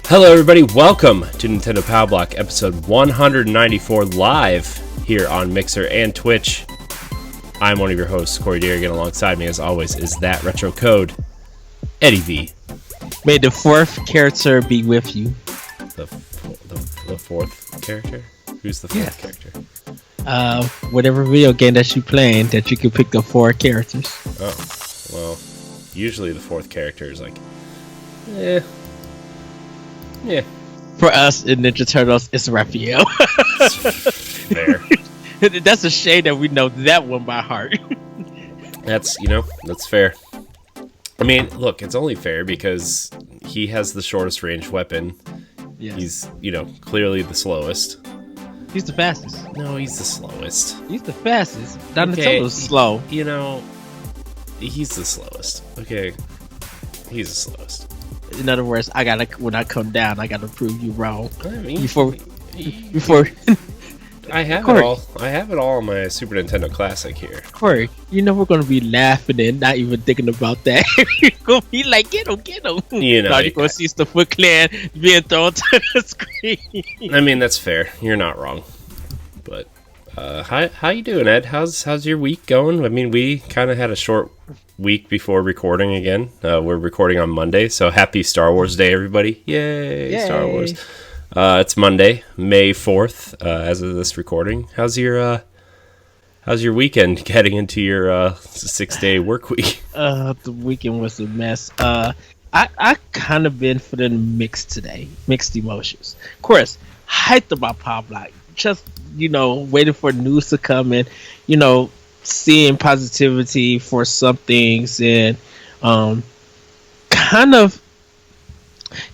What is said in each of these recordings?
Hello, everybody. Welcome to Nintendo Power Block, episode 194, live here on Mixer and Twitch. I'm one of your hosts, Corey Deerigan. Alongside me, as always, is that retro code, Eddie V. May the fourth character be with you. The fourth character? Who's the fourth character? Whatever video game that you playing, that you can pick the four characters. Oh, well, usually the fourth character is like, yeah. For us in Ninja Turtles, it's Raphael. Fair. That's a shame that we know that one by heart. That's fair. I mean, look, it's only fair because he has the shortest range weapon. Yes. He's, clearly the slowest. He's the fastest. No, he's the slowest. He's the fastest. Donatello's slow. He's the slowest. Okay. He's the slowest. In other words, when I come down, I gotta prove you wrong. I mean, before I have Corey. it all. I have it all on my Super Nintendo Classic here. Corey, we're gonna be laughing and not even thinking about that. You're gonna be like, get him. You're gonna see the Foot Clan being thrown to the screen. I mean, that's fair. You're not wrong. But how you doing, Ed? How's your week going? I mean, we kind of had a short week before recording again. We're recording on Monday, so happy Star Wars Day, everybody! Yay. Star Wars! It's Monday, May 4th, as of this recording. How's your weekend heading into your 6-day work week? The weekend was a mess. I kind of been feeling mixed emotions. Of course, hyped about Power Block, just waiting for news to come in, seeing positivity for some things, and kind of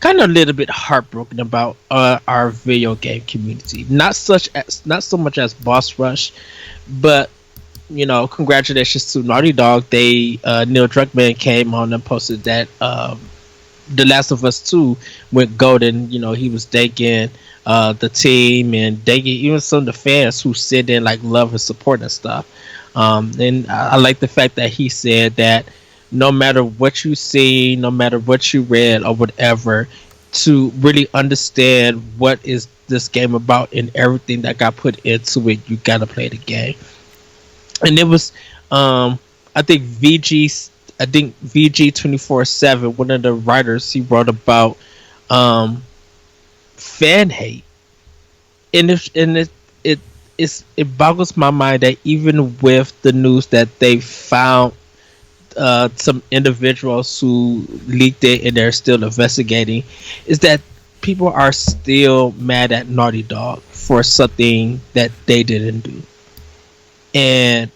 a little bit heartbroken about our video game community. Not so much as Boss Rush, but congratulations to Naughty Dog. They Neil Druckmann came on and posted that The Last of Us 2 went golden. He was thanking the team and thanking even some of the fans who sit in love and support and stuff. And I like the fact that he said that no matter what you see, no matter what you read or whatever, to really understand what is this game about and everything that got put into it, you gotta play the game. And it was, I think VG247, one of the writers, he wrote about fan hate, and it boggles my mind that even with the news that they found some individuals who leaked it and they're still investigating, is that people are still mad at Naughty Dog for something that they didn't do. And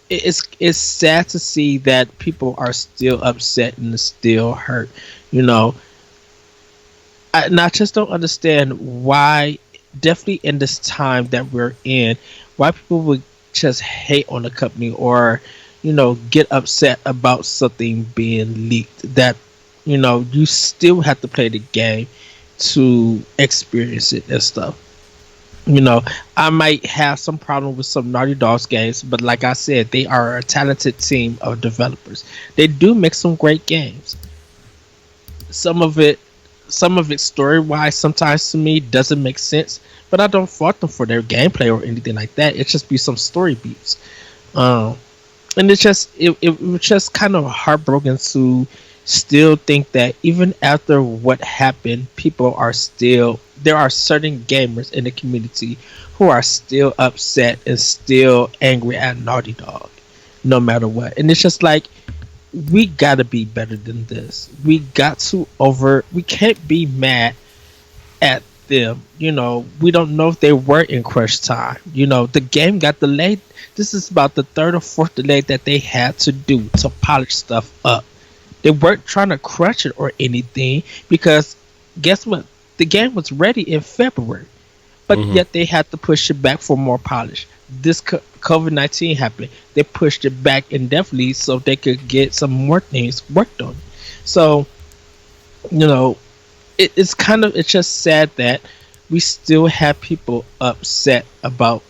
it's sad to see that people are still upset and still hurt. I just don't understand why, definitely in this time that we're in, why people would just hate on the company or get upset about something being leaked. That you still have to play the game to experience it and stuff. I might have some problem with some Naughty Dog's games, but like I said, they are a talented team of developers. They do make some great games. Some of it story-wise sometimes to me doesn't make sense, but I don't fault them for their gameplay or anything like that. It just be some story beats. And it was just kind of heartbroken to still think that even after what happened, there are certain gamers in the community who are still upset and still angry at Naughty Dog, no matter what. And it's just like, we gotta be better than this. We can't be mad at them. We don't know if they were in crunch time. The game got delayed. This is about the third or fourth delay that they had to do to polish stuff up. They weren't trying to crunch it or anything, because guess what? The game was ready in February, but yet they had to push it back for more polish. This COVID-19 happened. They pushed it back indefinitely so they could get some more things worked on. So, it's just sad that we still have people upset about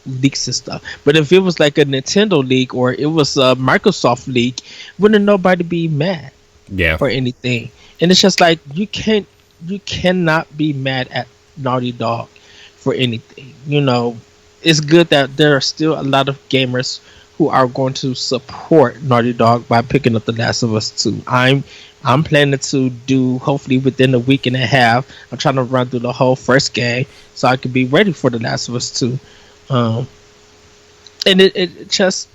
leaks and stuff. But if it was like a Nintendo leak or it was a Microsoft leak, wouldn't nobody be mad or anything. And it's just like, you can't you cannot be mad at Naughty Dog for anything. It's good that there are still a lot of gamers who are going to support Naughty Dog by picking up The Last of Us 2. I'm planning to do hopefully within a week and a half. I'm trying to run through the whole first game so I can be ready for The Last of Us 2. Um, and it just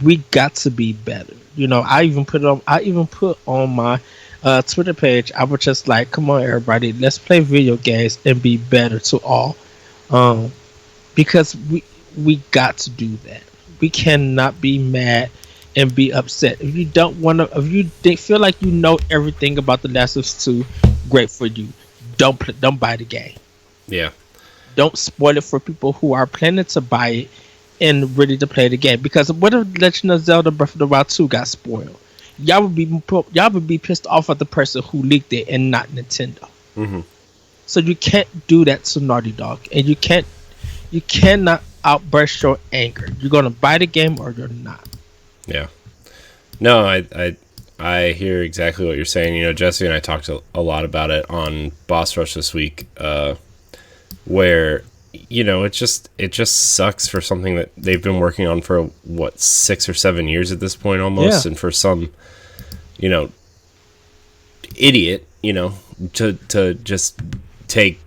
we got to be better. I even put on my Twitter page. I was just like, come on, everybody, let's play video games and be better to all. Um, because we got to do that. We cannot be mad and be upset. If you don't want to, if you feel like you know everything about The Last of Us 2, great for you. Don't buy the game. Yeah. Don't spoil it for people who are planning to buy it and ready to play the game. Because what if Legend of Zelda Breath of the Wild 2 got spoiled? Y'all would be pissed off at the person who leaked it and not Nintendo. Hmm. So you can't do that to Naughty Dog, and you cannot outburst your anger. You're gonna buy the game or you're not. Yeah. No, I hear exactly what you're saying. Jesse and I talked a lot about it on Boss Rush this week, where it just sucks for something that they've been working on for what 6 or 7 years at this point almost, Yeah. and for some you know idiot to just take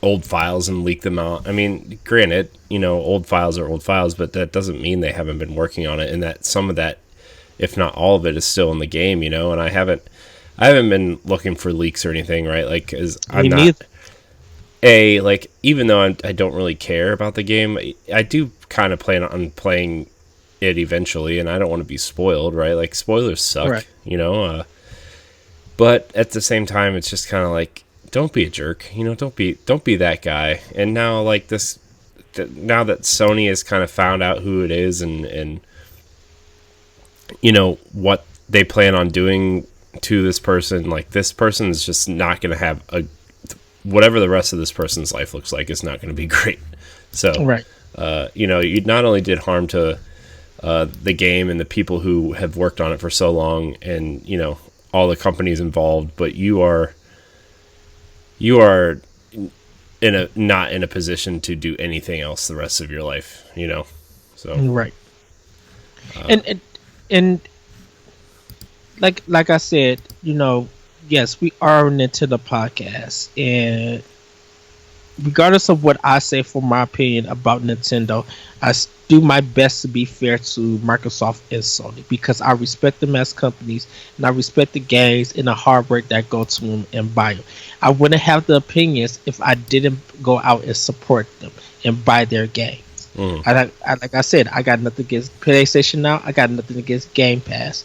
old files and leak them out. I mean, granted, old files are old files, but that doesn't mean they haven't been working on it, and that some of that, if not all of it, is still in the game. And I haven't been looking for leaks or anything, right? Like, cause I'm Me not neither. like, even though I don't really care about the game, I do kind of plan on playing it eventually, and I don't want to be spoiled, right? Like, spoilers suck, Right. but at the same time, it's just kind of like, don't be a jerk, don't be that guy. And now, like, now that Sony has kind of found out who it is, and what they plan on doing to this person, like, this person is just not going to have whatever the rest of this person's life looks like is not going to be great. So, Right. you not only did harm to the game and the people who have worked on it for so long, and all the companies involved, but you are not in a position to do anything else the rest of your life. So Right. And like I said, yes, we are a Nintendo podcast, and regardless of what I say for my opinion about Nintendo, do my best to be fair to Microsoft and Sony because I respect them as companies and I respect the games and the hard work that go to them and buy them. I wouldn't have the opinions if I didn't go out and support them and buy their games. mm, Like I said, I got nothing against PlayStation now. I got nothing against Game Pass.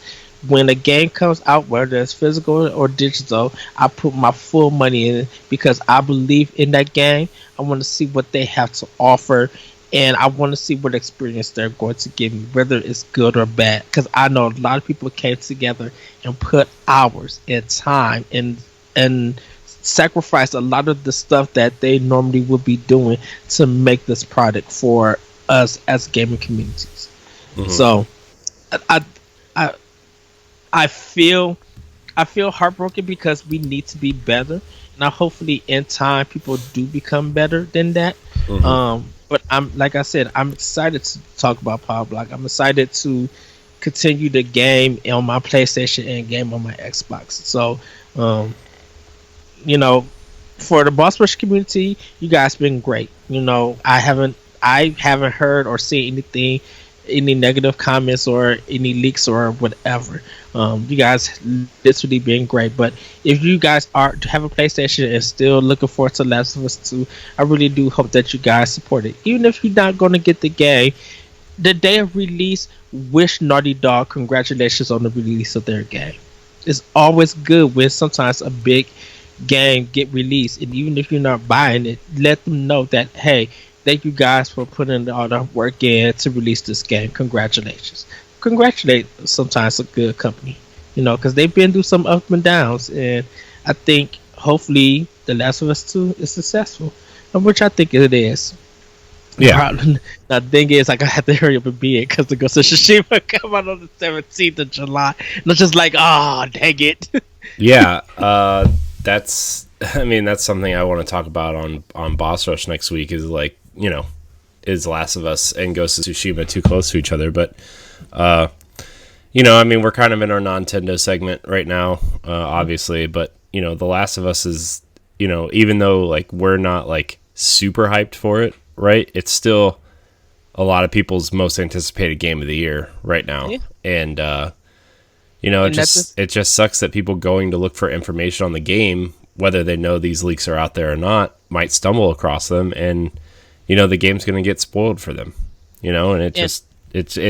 When a game comes out, whether it's physical or digital, I put my full money in it because I believe in that game. I want to see what they have to offer, and I want to see what experience they're going to give me, whether it's good or bad. Because I know a lot of people came together and put hours and time and sacrifice a lot of the stuff that they normally would be doing to make this product for us as gaming communities. mhm. So I I I feel heartbroken because we need to be better. Now, hopefully, in time, people do become better than that. Mhm. But like I said, I'm excited to talk about Power Block. I'm excited to continue the game on my PlayStation and game on my Xbox. So, um, you know, for the Boss Rush community, you guys been great. I haven't heard or seen anything, any negative comments or any leaks or whatever. You guys literally been great. But if you guys are to have a PlayStation and still looking forward to Last of Us 2, I really do hope that you guys support it. Even if you're not going to get the game, the day of release, wish Naughty Dog congratulations on the release of their game. It's always good when sometimes a big game get released, and even if you're not buying it, let them know that hey, thank you guys for putting all the work in to release this game. Congratulations. Congratulate sometimes a good company, because they've been through some ups and downs, and I think hopefully The Last of Us 2 is successful, which I think it is. Yeah. Problem. The thing is, like, I have to hurry up and be it because the Ghost of Tsushima come out on the 17th of July. And I'm just like, oh, dang it. Yeah. that's I mean that's something I want to talk about on Boss Rush next week. Is like, is Last of Us and Ghost of Tsushima too close to each other? But I mean, we're kind of in our Nontendo segment right now, obviously. But The Last of Us is, even though like we're not like super hyped for it, right? It's still a lot of people's most anticipated game of the year right now, Yeah. and And that's it just sucks that people going to look for information on the game, whether they know these leaks are out there or not, might stumble across them, and the game's going to get spoiled for them, and and it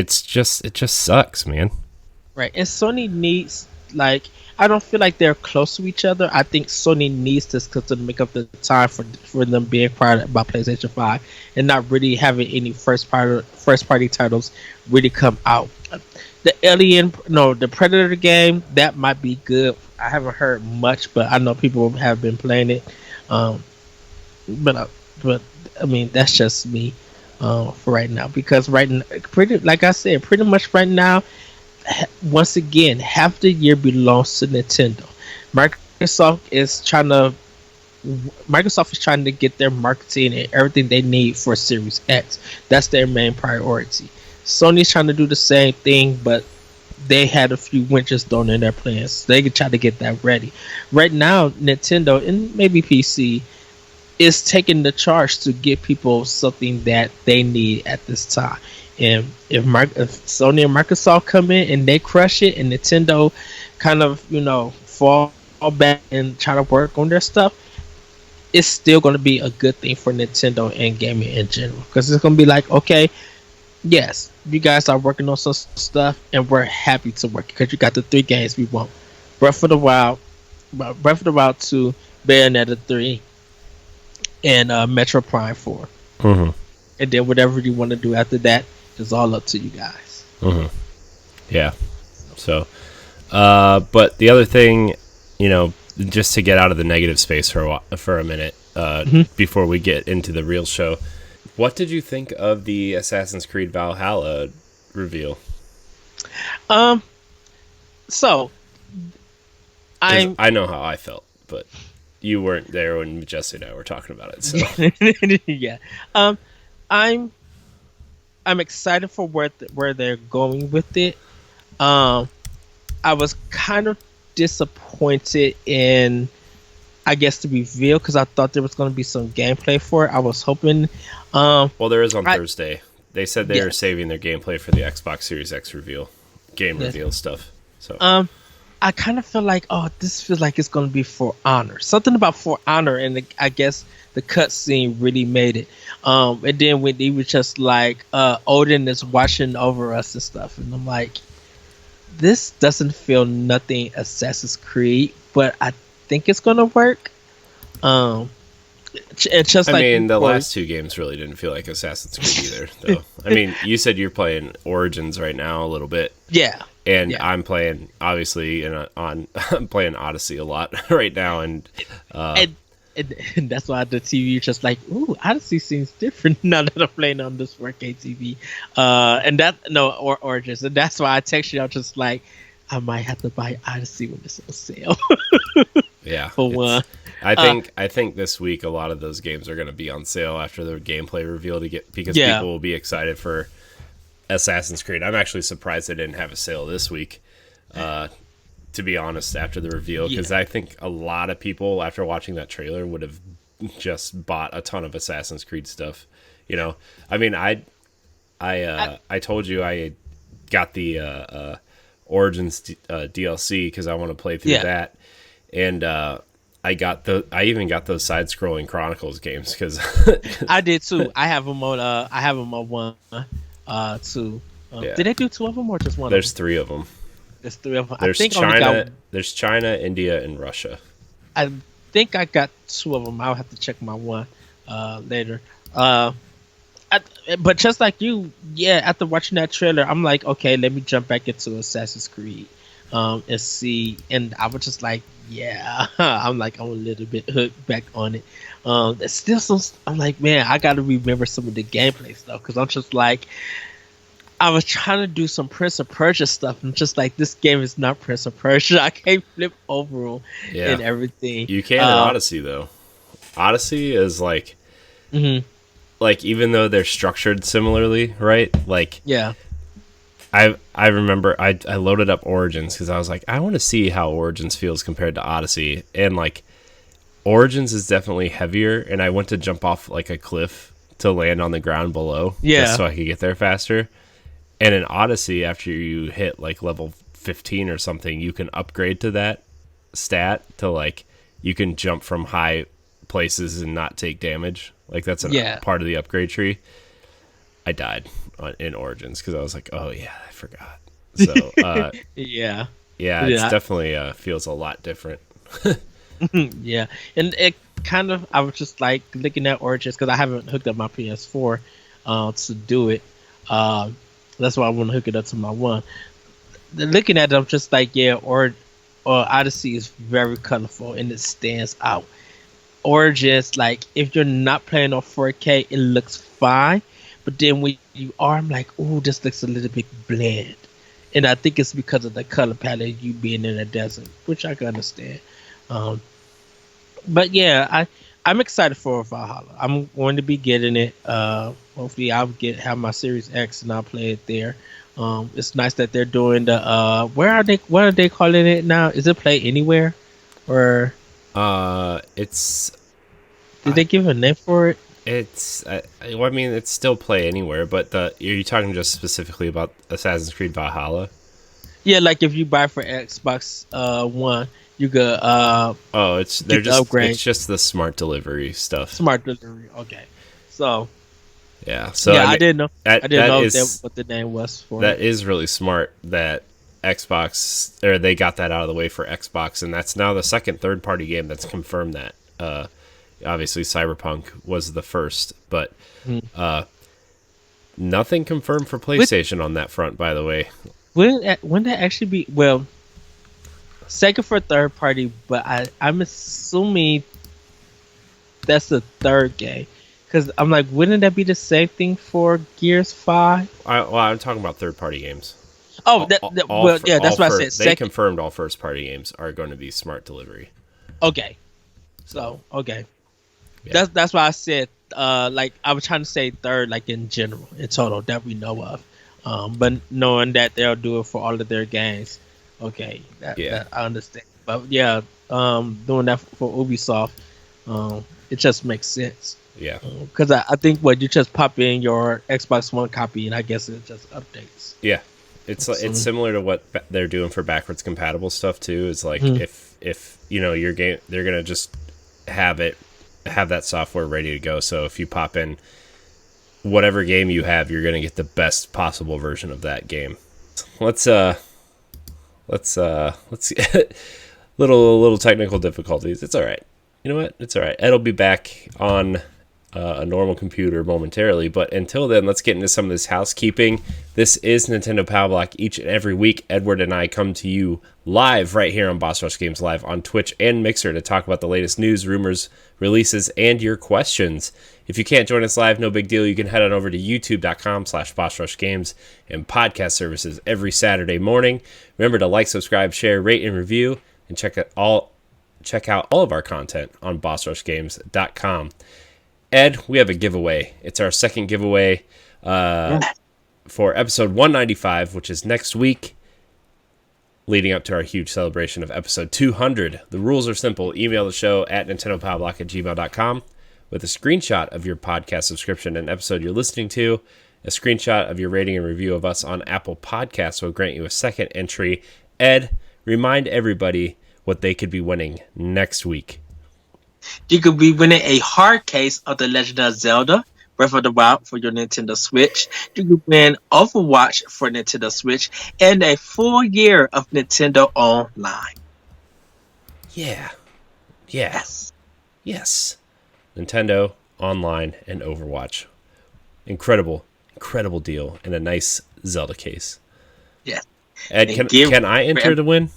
just sucks, man. right. And Sony needs, like, I don't feel like they're close to each other. I think Sony needs this to make up the time for them being quiet about PlayStation 5 and not really having any first party titles really come out. The Predator game, that might be good. I haven't heard much, but I know people have been playing it. Um, but I mean, that's just me for right now, because right now, pretty like I said, pretty much right now, once again, half the year belongs to Nintendo. Microsoft is trying to Microsoft is trying to get their marketing and everything they need for Series X. That's their main priority. Sony's trying to do the same thing, but they had a few winches thrown in their plans. They could try to get that ready. Right now, Nintendo and maybe PC is taking the charge to give people something that they need at this time. And if Sony and Microsoft come in and they crush it, and Nintendo kind of fall back and try to work on their stuff, it's still going to be a good thing for Nintendo and gaming in general, because it's going to be like, okay, yes, you guys are working on some stuff, and we're happy to work because you got the three games we want: Breath of the Wild, Breath of the Wild 2, Bayonetta 3, and Metro Prime 4. Mm-hmm. And then whatever you want to do after that is all up to you guys. Mm-hmm. Yeah. So, but the other thing, just to get out of the negative space for a minute, before we get into the real show, what did you think of the Assassin's Creed Valhalla reveal? So 'Cause I'm I know how I felt, but you weren't there when Jesse and I were talking about it. So yeah. I'm I'm excited for where they're going with it. Um, I was kind of disappointed in, I guess, the reveal, because I thought there was going to be some gameplay for it. I was hoping. well, there is on Thursday. They said they Yeah. were saving their gameplay for the Xbox Series X game Yeah. reveal stuff. So I kind of feel like, oh, this feels like it's going to be For Honor. Something about For Honor, and I guess the cutscene really made it. And then when he was just like, Odin is watching over us and stuff, and I'm like, this doesn't feel nothing Assassin's Creed, but I think it's going to work. It's just I like mean, the before. last two games really didn't feel like Assassin's Creed either, though. I mean, you said you're playing Origins right now a little bit, Yeah, and yeah. I'm playing obviously I'm playing Odyssey a lot right now, and and that's why the TV is just like, ooh, Odyssey seems different now that I'm playing on this 4K TV. And that no or Origins, and that's why I text you. I'm just like, I might have to buy Odyssey when it's on sale. yeah, For one. I think this week a lot of those games are going to be on sale after the gameplay reveal because Yeah. people will be excited for Assassin's Creed. I'm actually surprised they didn't have a sale this week. To be honest, after the reveal, because Yeah. I think a lot of people after watching that trailer would have just bought a ton of Assassin's Creed stuff. I mean, I told you I got the Origins DLC because I want to play through Yeah. that, and I even got those side-scrolling Chronicles games because I did too. I have them on. I have them on one, two. Yeah. Did they do two of them or just one? there's of them? three of them. There's three of them. There's I think I only China, got. there's China, India, and Russia. I think I got two of them. I'll have to check my one later. I, but just like you, yeah. After watching that trailer, I'm like, okay, let me jump back into Assassin's Creed, and see. And I was just like, yeah, I'm a little bit hooked back on it. There's still some. I'm like, man, I got to remember some of the gameplay stuff, because I'm just like, I was trying to do some Prince of Persia stuff, and just like this game is not Prince of Persia. I can't flip over 'em Yeah, and everything. you can in Odyssey though. Odyssey is Mhm, like even though they're structured similarly, right? Like yeah, I remember I loaded up Origins because I was like I want to see how Origins feels compared to Odyssey, and like Origins is definitely heavier, and I went to jump off like a cliff to land on the ground below just yeah, so I could get there faster. And in Odyssey, after you hit like level 15 or something, you can upgrade to that stat to like you can jump from high places and not take damage. Like that's a yeah, part of the upgrade tree. I died in Origins because I was like, oh yeah, I forgot. So yeah, yeah, it's yeah, definitely feels a lot different. yeah. And it kind of, I was just like looking at Origins because I haven't hooked up my PS4 to do it. Um, that's why I want to hook it up to my one. Looking at it, I'm just like, yeah, or Odyssey is very colorful and it stands out. Origins, like if you're not playing on 4K, it looks fine, but then when you are, I'm like, ooh, this looks a little bit bland, and I think it's because of the color palette, you being in a desert, which I can understand. Um, but yeah, I'm excited for Valhalla. I'm going to be getting it. Hopefully, I'll have my Series X and I'll play it there. It's nice that they're doing the where are they? What are they calling it now? Is it Play Anywhere, or It's did they give a name for it? well, I mean, it's still play anywhere, but are you talking just specifically about Assassin's Creed Valhalla? Yeah, like if you buy for Xbox One, you could Oh, get the upgrade. it's just the smart delivery stuff. Smart delivery. Okay. So Yeah. So yeah, I mean, I didn't that know is what the name was for that it. is really smart that Xbox or they got that out of the way for Xbox, and that's now the second third party game that's confirmed that. Obviously, Cyberpunk was the first, but Mhm. nothing confirmed for With PlayStation on that front. By the way, when that actually be well, second for third party, but I'm assuming that's the third game. Because I'm like, wouldn't that be the same thing for Gears 5? I'm talking about third party games. Oh, well, yeah, that's what I said. They Second. confirmed all first party games are going to be smart delivery. Okay. So So, okay. yeah, That's why I said like I was trying to say third, like in general, in total that we know of. But knowing that they'll do it for all of their games, okay, yeah, that I understand. But yeah, doing that for Ubisoft, it just makes sense. yeah, Because I think what you just pop in your Xbox One copy, and I guess it just updates. yeah. It's So, similar to what they're doing for backwards compatible stuff too. Is like mhm. if you know your game, they're gonna just have that software ready to go. So if you pop in whatever game you have, you're gonna get the best possible version of that game. Let's let's little technical difficulties. It's all right. You know what? It's all right. Ed'll be back on a normal computer momentarily, but until then, let's get into some of this housekeeping. This is Nintendo Power Block. Each and every week, Edward and I come to you live right here on Boss Rush Games Live on Twitch and Mixer to talk about the latest news, rumors, releases, and your questions. If you can't join us live, no big deal. You can head on over to youtube.com/BossRushGames and podcast services every Saturday morning. Remember to like, subscribe, share, rate, and review, and check out all of our content on BossRushGames.com. Ed, we have a giveaway. It's our second giveaway for episode 195, which is next week, leading up to our huge celebration of episode 200. The rules are simple. Email the show at nintendopowerblock@gmail.com with a screenshot of your podcast subscription and episode you're listening to. A screenshot of your rating and review of us on Apple Podcasts will grant you a second entry. Ed, remind everybody what they could be winning next week. You could be winning a hard case of The Legend of Zelda Breath of the Wild for your Nintendo Switch. You could win Overwatch for Nintendo Switch and a full year of Nintendo Online. Yeah. Yes. Nintendo Online and Overwatch. Incredible deal and a nice Zelda case. Yes. Ed, can I enter to win?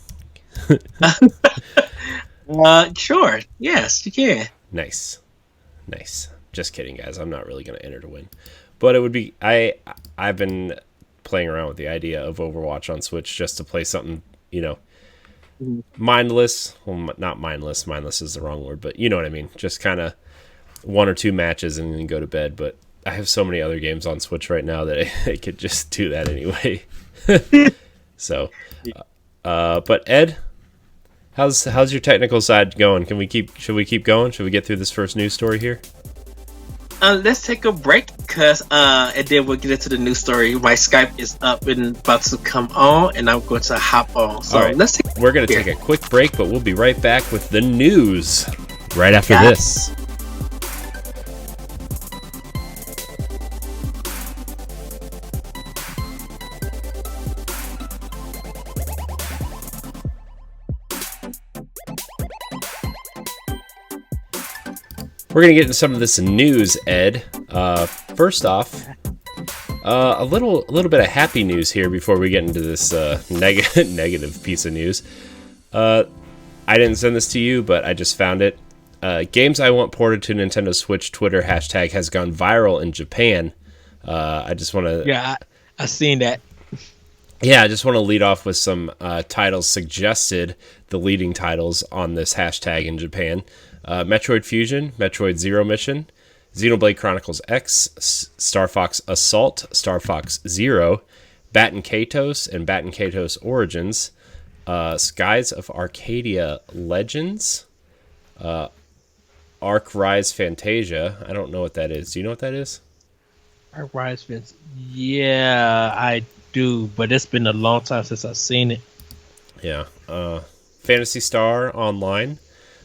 Sure. Yes, you can. Nice. Just kidding, guys. I'm not really going to enter to win, but it would be. I've been playing around with the idea of Overwatch on Switch just to play something, Mhm. mindless. Well, not mindless. Mindless is the wrong word, but you know what I mean. Just kind of 1 or 2 matches and then go to bed. But I have so many other games on Switch right now that I could just do that anyway. So, but Ed, how's your technical side going? Should we keep going? Should we get through this first news story here? Let's take a break, and then we'll get into the news story. My Skype is up and about to come on, and I'm going to hop on. So right. We're going to take a quick break, but we'll be right back with the news right after this. We're going to get into some of this news, Ed. First off, a little bit of happy news here before we get into this negative piece of news. I didn't send this to you, but I just found it. Games I Want ported to Nintendo Switch Twitter hashtag has gone viral in Japan. I just want to... Yeah, I seen that. Yeah, I just want to lead off with some titles suggested, the leading titles on this hashtag in Japan. Metroid Fusion, Metroid Zero Mission, Xenoblade Chronicles X, Star Fox Assault, Star Fox Zero, Batten Kaitos and Batten Kaitos Origins, Skies of Arcadia Legends, Arc Rise Fantasia. I don't know what that is. Do you know what that is? Arc Rise Fantasia. Yeah, I do, but it's been a long time since I've seen it. Yeah. Phantasy Star Online,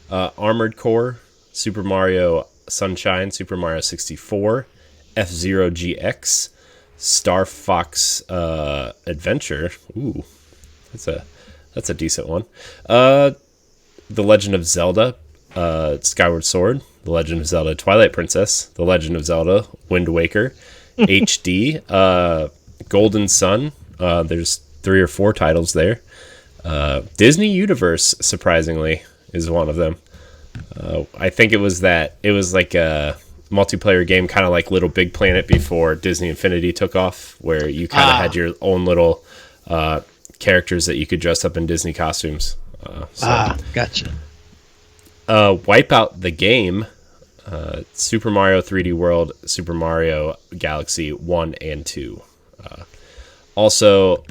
Armored Core, Super Mario Sunshine, Super Mario 64, F-Zero GX, Star Fox Adventure. Ooh, that's a decent one. The Legend of Zelda, Skyward Sword, The Legend of Zelda Twilight Princess, The Legend of Zelda Wind Waker, HD, Golden Sun. There's 3 or 4 titles there. Disney Universe, surprisingly, is one of them. I think it was like a multiplayer game, kind of like Little Big Planet before Disney Infinity took off, where you kind of had your own little characters that you could dress up in Disney costumes. Gotcha. Wipeout the game, Super Mario 3D World, Super Mario Galaxy 1 and 2. Also,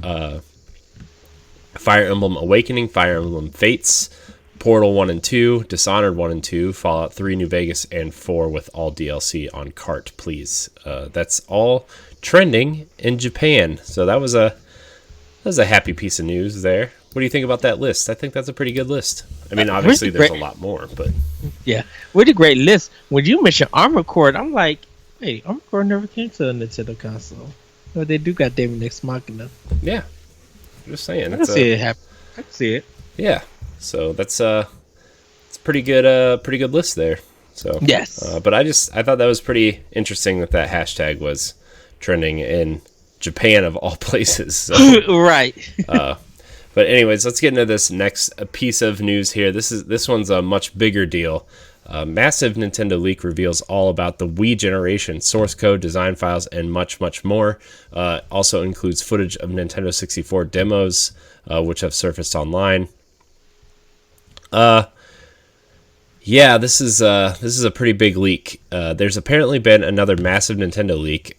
Fire Emblem Awakening, Fire Emblem Fates, Portal 1 and 2, Dishonored 1 and 2, Fallout 3 New Vegas, and 4 with all DLC on cart, please. That's all trending in Japan. So that was a happy piece of news there. What do you think about that list? I think that's a pretty good list. I mean, obviously there's a lot more, but... Yeah, really great list. When you mentioned Armored Core, I'm like, hey, Armored Core never came to a Nintendo console. But they do got David Next Machina. Yeah. Just saying. I can see it happen. I can see it. Yeah. So it's a pretty good list there. So yes. But I thought that was pretty interesting that hashtag was trending in Japan of all places. So, right. But anyways, let's get into this next piece of news here. This one's a much bigger deal. Massive Nintendo leak reveals all about the Wii generation, source code, design files, and much, much more. Also includes footage of Nintendo 64 demos, which have surfaced online. Yeah, this is a pretty big leak. There's apparently been another massive Nintendo leak.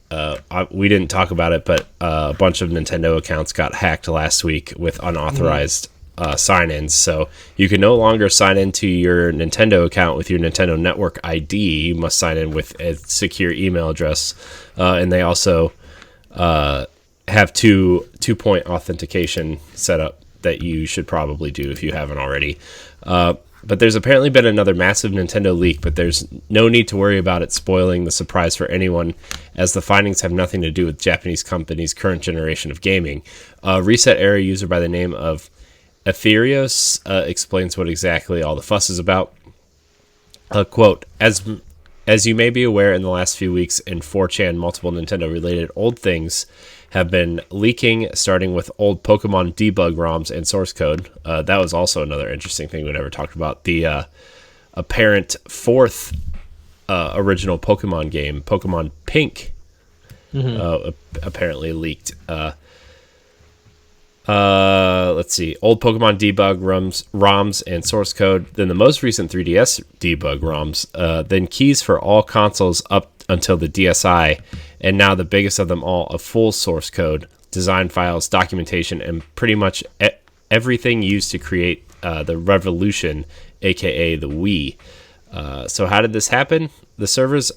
We didn't talk about it, but a bunch of Nintendo accounts got hacked last week with unauthorized sign-ins. So you can no longer sign into your Nintendo account with your Nintendo Network ID. You must sign in with a secure email address, and they also have two-point authentication set up that you should probably do if you haven't already. But there's apparently been another massive Nintendo leak, but there's no need to worry about it spoiling the surprise for anyone, as the findings have nothing to do with Japanese company's current generation of gaming. Reset Era user by the name of Ethereos explains what exactly all the fuss is about. Quote, as you may be aware, in the last few weeks in 4chan, multiple Nintendo-related old things have been leaking, starting with old Pokemon debug ROMs and source code. That was also another interesting thing we never talked about. The apparent fourth original Pokemon game, Pokemon Pink, apparently leaked. Let's see. Old Pokemon debug ROMs and source code. Then the most recent 3DS debug ROMs. Then keys for all consoles up until the DSi. And now the biggest of them all, a full source code, design files, documentation, and pretty much everything used to create the revolution, aka the Wii. So how did this happen? The servers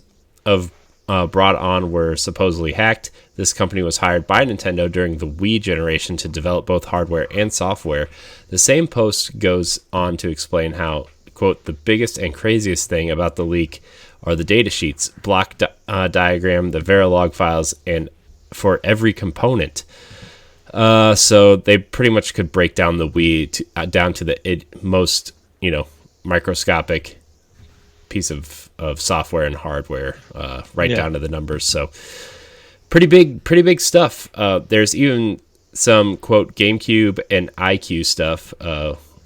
of brought on were supposedly hacked. This company was hired by Nintendo during the Wii generation to develop both hardware and software. The same post goes on to explain how, quote, the biggest and craziest thing about the leak are the data sheets, block diagram, the Verilog files, and for every component. So they pretty much could break down the Wii down to the most, microscopic piece of software and hardware, down to the numbers. So pretty big stuff. There's even some, quote, GameCube and iQ stuff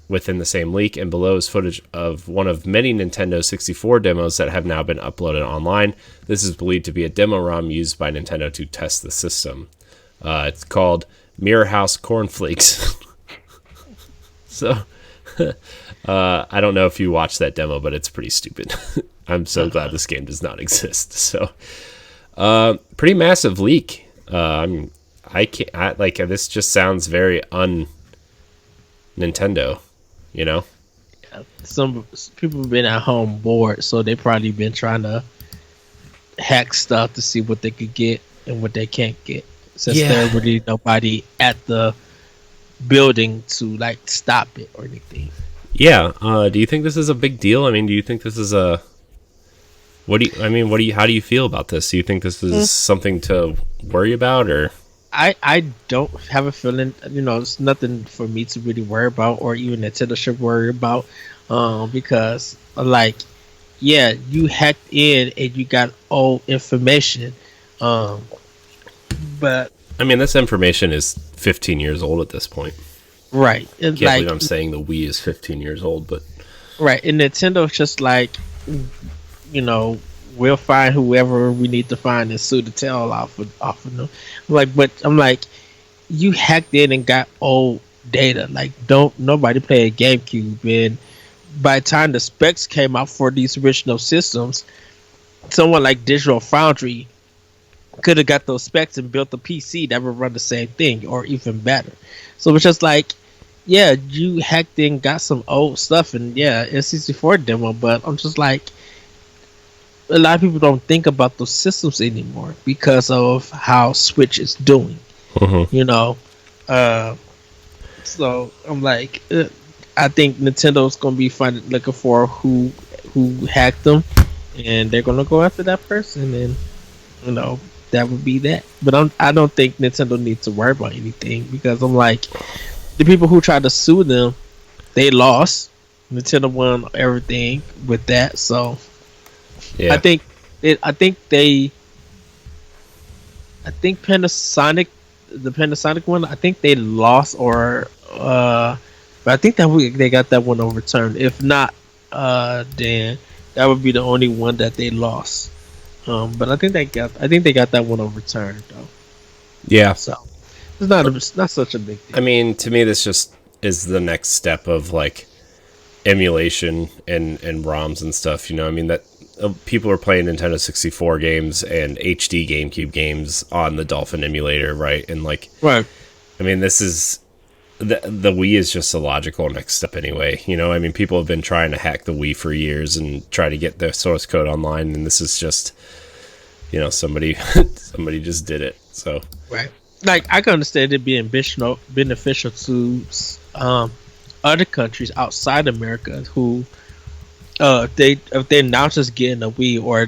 within the same leak, and below is footage of one of many Nintendo 64 demos that have now been uploaded online. This is believed to be a demo ROM used by Nintendo to test the system. It's called Mirror House Cornflakes. So I don't know if you watched that demo, but it's pretty stupid. I'm so glad this game does not exist. So pretty massive leak. This just sounds very Nintendo, Some people have been at home bored, so they probably been trying to hack stuff to see what they could get and what they can't get. Since there's really nobody at the building to stop it or anything. Yeah. Do you think this is a big deal? I mean, do you think this is how do you feel about this? Do you think this is something to worry about, or? I don't have a feeling, it's nothing for me to really worry about, or even Nintendo should worry about, because you hacked in and you got old information, but I mean, this information is 15 years old at this point. Right. Can't believe I'm saying the Wii is 15 years old, but right. And Nintendo's just we'll find whoever we need to find and sue the tail off of them. You hacked in and got old data. Don't nobody play a GameCube, and by the time the specs came out for these original systems, someone like Digital Foundry could have got those specs and built a PC that would run the same thing or even better. So it's just you hacked in, got some old stuff, and N64 demo, but I'm just a lot of people don't think about those systems anymore because of how Switch is doing. So I'm I think Nintendo's gonna be looking for who hacked them, and they're gonna go after that person, and that would be that. But I don't think Nintendo needs to worry about anything, because the people who tried to sue them, they lost. Nintendo won everything with that, so yeah. I think Panasonic, the Panasonic one, I think they lost, but I think that they got that one overturned. If not, then that would be the only one that they lost. But I think they got that one overturned though. Yeah. So it's not such a big deal. I mean, to me, this just is the next step of emulation and ROMs and stuff. I mean, that people are playing Nintendo 64 games and HD GameCube games on the Dolphin emulator, right? And right. I mean, this is the Wii is just a logical next step anyway. I mean, people have been trying to hack the Wii for years and try to get their source code online, and this is just somebody just did it. So right. I can understand it being beneficial to other countries outside America who if they're now just getting a Wii or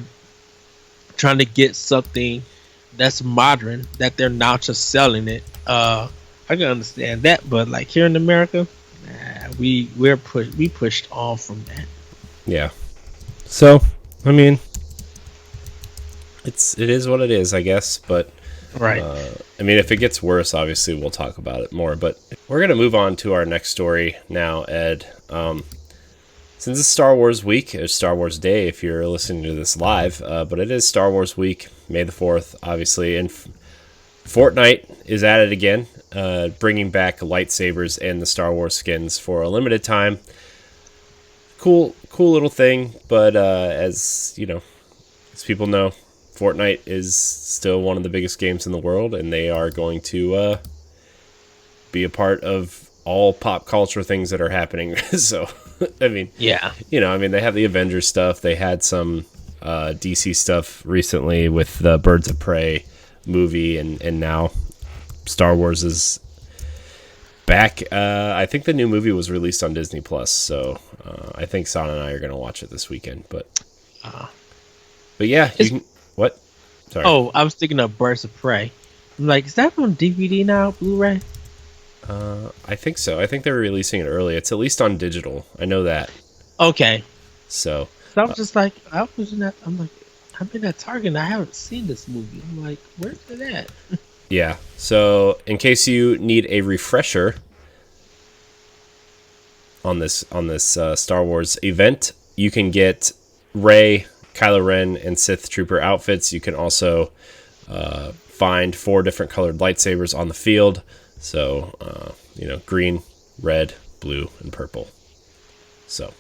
trying to get something that's modern that they're now just selling it. I can understand that, but here in America, we pushed on from that. Yeah. So I mean, it is what it is, I guess. But right. I mean, if it gets worse, obviously we'll talk about it more. But we're gonna move on to our next story now, Ed. Since it's Star Wars week, or Star Wars Day if you're listening to this live, but it is Star Wars week, May the 4th, obviously, and Fortnite is at it again. bringing back lightsabers and the Star Wars skins for a limited time. Cool little thing, but as you know, as people know, Fortnite is still one of the biggest games in the world, and they are going to be a part of all pop culture things that are happening. So, I mean, Yeah. They have the Avengers stuff. They had some DC stuff recently with the Birds of Prey movie, and now Star Wars is back. I think the new movie was released on Disney Plus, so I think Sana and I are going to watch it this weekend. But yeah, you can, what? Sorry. Oh, I was thinking of Birds of Prey. I'm like, is that on DVD now, Blu-ray? I think so. I think they're releasing it early. It's at least on digital. I know that. Okay. So I was just like, I'm in at Target and I haven't seen this movie. I'm like, where's it at? yeah. So in case you need a refresher on this Star Wars event, you can get Rey, Kylo Ren, and Sith Trooper outfits. You can also find 4 different colored lightsabers on the field. So, green, red, blue, and purple. So,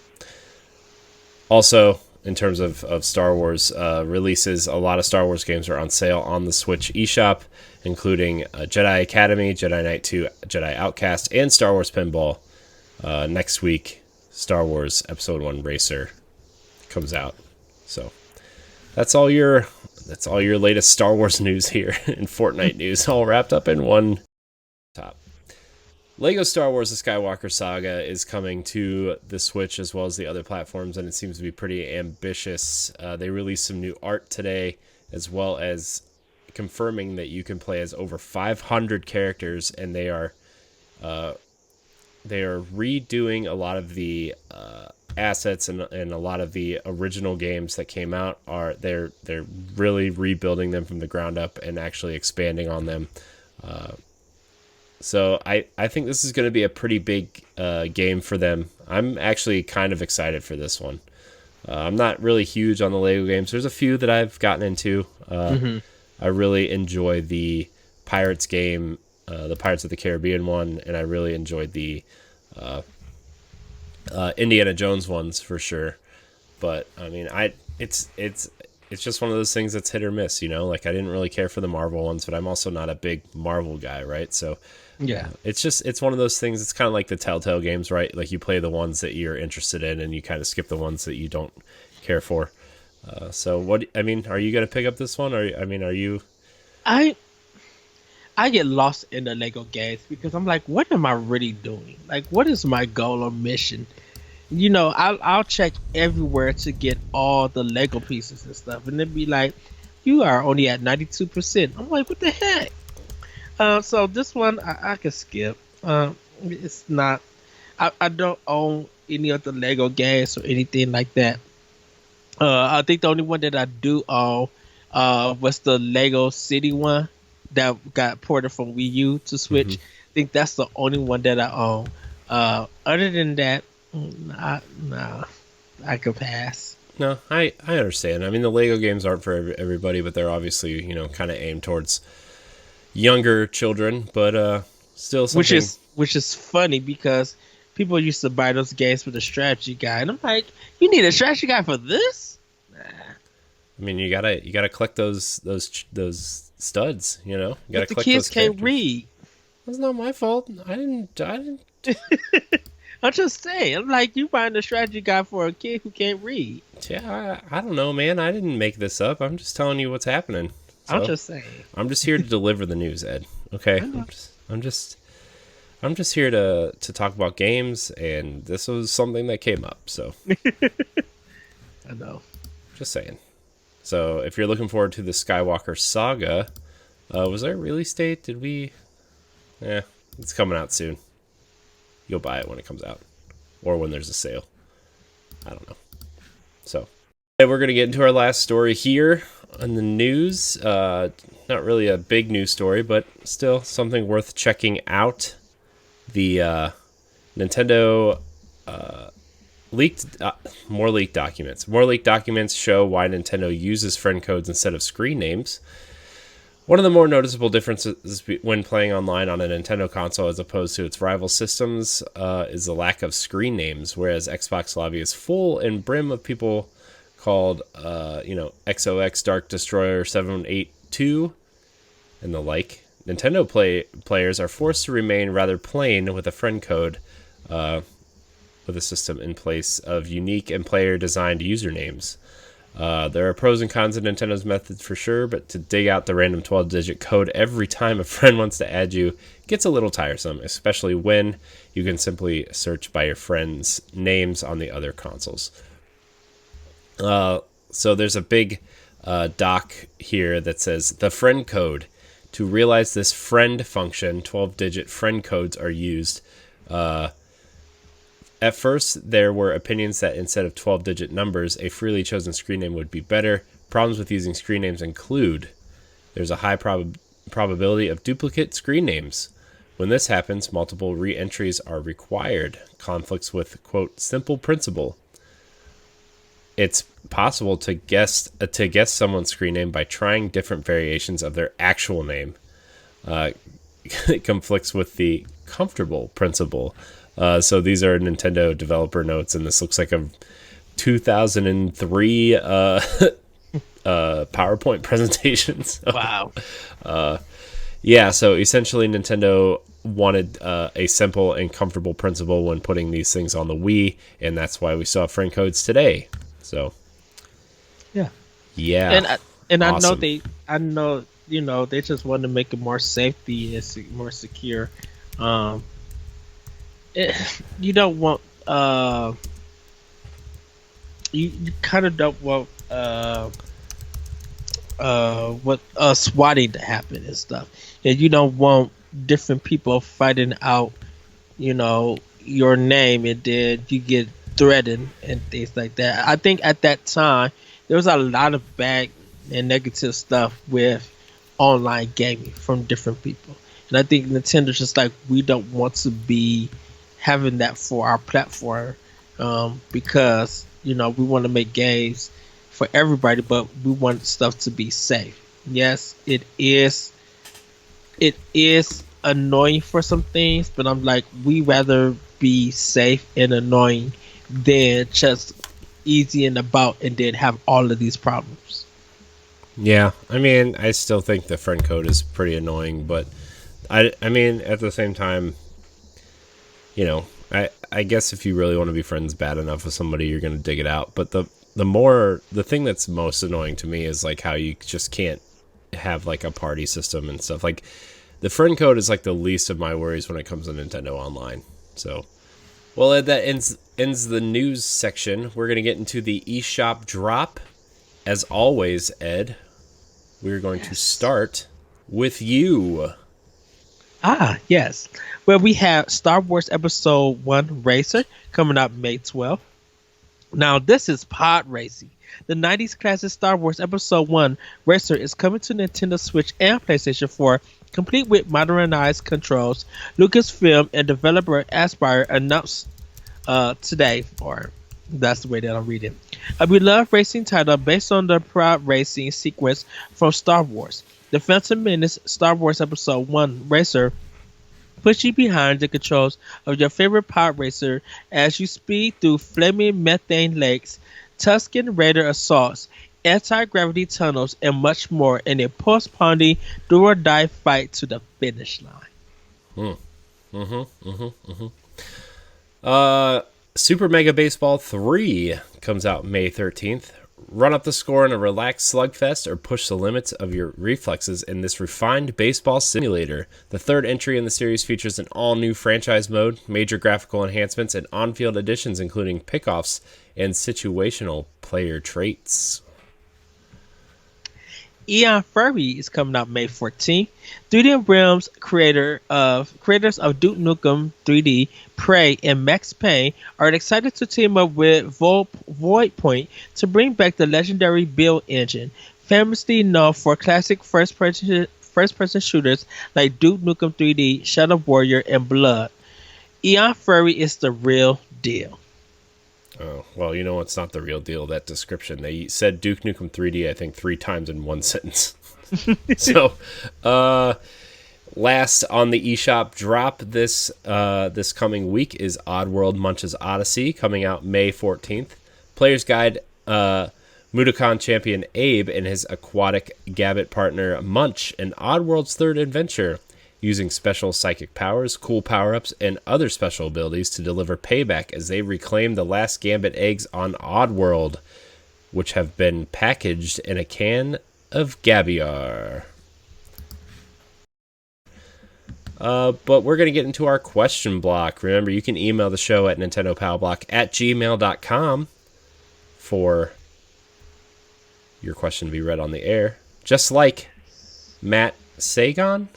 also, in terms of Star Wars releases, a lot of Star Wars games are on sale on the Switch eShop, including Jedi Academy, Jedi Knight 2, Jedi Outcast, and Star Wars Pinball. Next week, Star Wars Episode 1 Racer comes out. So, that's all your latest Star Wars news here and Fortnite news, all wrapped up in one top. Lego Star Wars The Skywalker Saga is coming to the Switch as well as the other platforms, and it seems to be pretty ambitious. They released some new art today, as well as confirming that you can play as over 500 characters, and they are redoing a lot of the assets and a lot of the original games that came out. They're really rebuilding them from the ground up and actually expanding on them. So I think this is going to be a pretty big game for them. I'm actually kind of excited for this one. I'm not really huge on the Lego games. There's a few that I've gotten into. I really enjoy the Pirates game, the Pirates of the Caribbean one, and I really enjoyed the Indiana Jones ones for sure. But I mean, it's just one of those things that's hit or miss, Like I didn't really care for the Marvel ones, but I'm also not a big Marvel guy, right? So yeah, it's one of those things. It's kind of like the Telltale games, right? Like you play the ones that you're interested in, and you kind of skip the ones that you don't care for. So are you going to pick up this one? Are you? I get lost in the Lego games because I'm like, what am I really doing? Like, what is my goal or mission? I'll check everywhere to get all the Lego pieces and stuff, and it'd be like, you are only at 92%. I'm like, what the heck? So this one I can skip. It's not. I don't own any of the Lego games or anything like that. I think the only one that I do own was the Lego City one that got ported from Wii U to Switch. Mm-hmm. I think that's the only one that I own. Other than that, nah, I could pass. No, I understand. I mean, the Lego games aren't for everybody, but they're obviously kind of aimed towards younger children. But still, something which is funny because people used to buy those games for the strategy guide, and I'm like, you need a strategy guide for this? Nah. I mean, you gotta collect those studs. You gotta but the collect kids those can't characters. read. That's not my fault. I didn't. I'm just saying. I'm like, you buying a strategy guide for a kid who can't read. Yeah, I don't know, man. I didn't make this up. I'm just telling you what's happening. So, I'm just saying. I'm just here to deliver the news, Ed. Okay. I'm just here to talk about games, and this was something that came up. So I know. Just saying. So if you're looking forward to the Skywalker Saga, was there a release date? Did we? Yeah, it's coming out soon. You'll buy it when it comes out, or when there's a sale. I don't know. So we're gonna get into our last story here on the news. Not really a big news story, but still something worth checking out. The Nintendo more leaked documents. More leaked documents show why Nintendo uses friend codes instead of screen names. One of the more noticeable differences when playing online on a Nintendo console as opposed to its rival systems is the lack of screen names, whereas Xbox Lobby is full and brim of people called, XOX Dark Destroyer 782 and the like. Nintendo players are forced to remain rather plain with a friend code with a system in place of unique and player-designed usernames. There are pros and cons of Nintendo's methods for sure, but to dig out the random 12-digit code every time a friend wants to add you gets a little tiresome, especially when you can simply search by your friends' names on the other consoles. So there's a big doc here that says the friend code. To realize this friend function, 12-digit friend codes are used. At first, there were opinions that instead of 12-digit numbers, a freely chosen screen name would be better. Problems with using screen names include there's a high probability of duplicate screen names. When this happens, multiple re-entries are required. Conflicts with, quote, simple principle. It's possible to guess someone's screen name by trying different variations of their actual name. It conflicts with the comfortable principle. So these are Nintendo developer notes, and this looks like a 2003 PowerPoint presentation. So, Wow. So essentially Nintendo wanted a simple and comfortable principle when putting these things on the Wii, and that's why we saw friend codes today. So Yeah. And awesome. I know they just want to make it more safety and more secure. You don't want you kind of don't want swatting to happen and stuff, and you don't want different people fighting out your name, and then you get threatened and things like that. I think at that time there was a lot of bad and negative stuff with online gaming from different people, and I think Nintendo's just like, we don't want to be having that for our platform, because we want to make games for everybody, but we want stuff to be safe. Yes, it is annoying for some things, but I'm like, we rather be safe and annoying than just easy and about and then have all of these problems. Yeah, I mean, I still think the friend code is pretty annoying, but I mean, at the same time, I guess if you really want to be friends bad enough with somebody, you're going to dig it out. But the thing that's most annoying to me is like how you just can't have like a party system and stuff. Like the friend code is like the least of my worries when it comes to Nintendo Online. So, well, Ed, that ends the news section. We're going to get into the eShop drop. As always, Ed, we're going to start with you. Yes. Well, we have Star Wars Episode 1 Racer coming out May 12th. Now, this is pod racing. The 90s classic Star Wars Episode 1 Racer is coming to Nintendo Switch and PlayStation 4, complete with modernized controls. Lucasfilm and developer Aspyr announced today, or that's the way that I'm reading, a beloved racing title based on the pod racing sequence from Star Wars. The Phantom Menace Star Wars Episode 1 Racer puts you behind the controls of your favorite pod racer as you speed through flaming methane lakes, Tusken Raider assaults, anti-gravity tunnels, and much more in a post-pounding do-or-die fight to the finish line. Super Mega Baseball 3 comes out May 13th. Run up the score in a relaxed slugfest or push the limits of your reflexes in this refined baseball simulator. The third entry in the series features an all-new franchise mode, major graphical enhancements, and on-field additions including pickoffs and situational player traits. Eon Furry is coming out May 14th. 3D Realms creators of Duke Nukem 3D, Prey, and Max Payne are excited to team up with Voidpoint to bring back the legendary build engine, famously known for classic first-person shooters like Duke Nukem 3D, Shadow Warrior, and Blood. Eon Furry is the real deal. Oh, well, you know it's not the real deal, that description. They said Duke Nukem 3D, I think, 3 times in one sentence. So, last on the eShop drop this coming week is Oddworld Munch's Odyssey, coming out May 14th. Player's Guide, Mudokan champion Abe and his aquatic Gabbit partner Munch, an Oddworld's third adventure, using special psychic powers, cool power-ups, and other special abilities to deliver payback as they reclaim the last Gambit eggs on Oddworld, which have been packaged in a can of Gabiar. But we're going to get into our question block. Remember, you can email the show at nintendopowblock@gmail.com for your question to be read on the air. Just like Matt Saigon?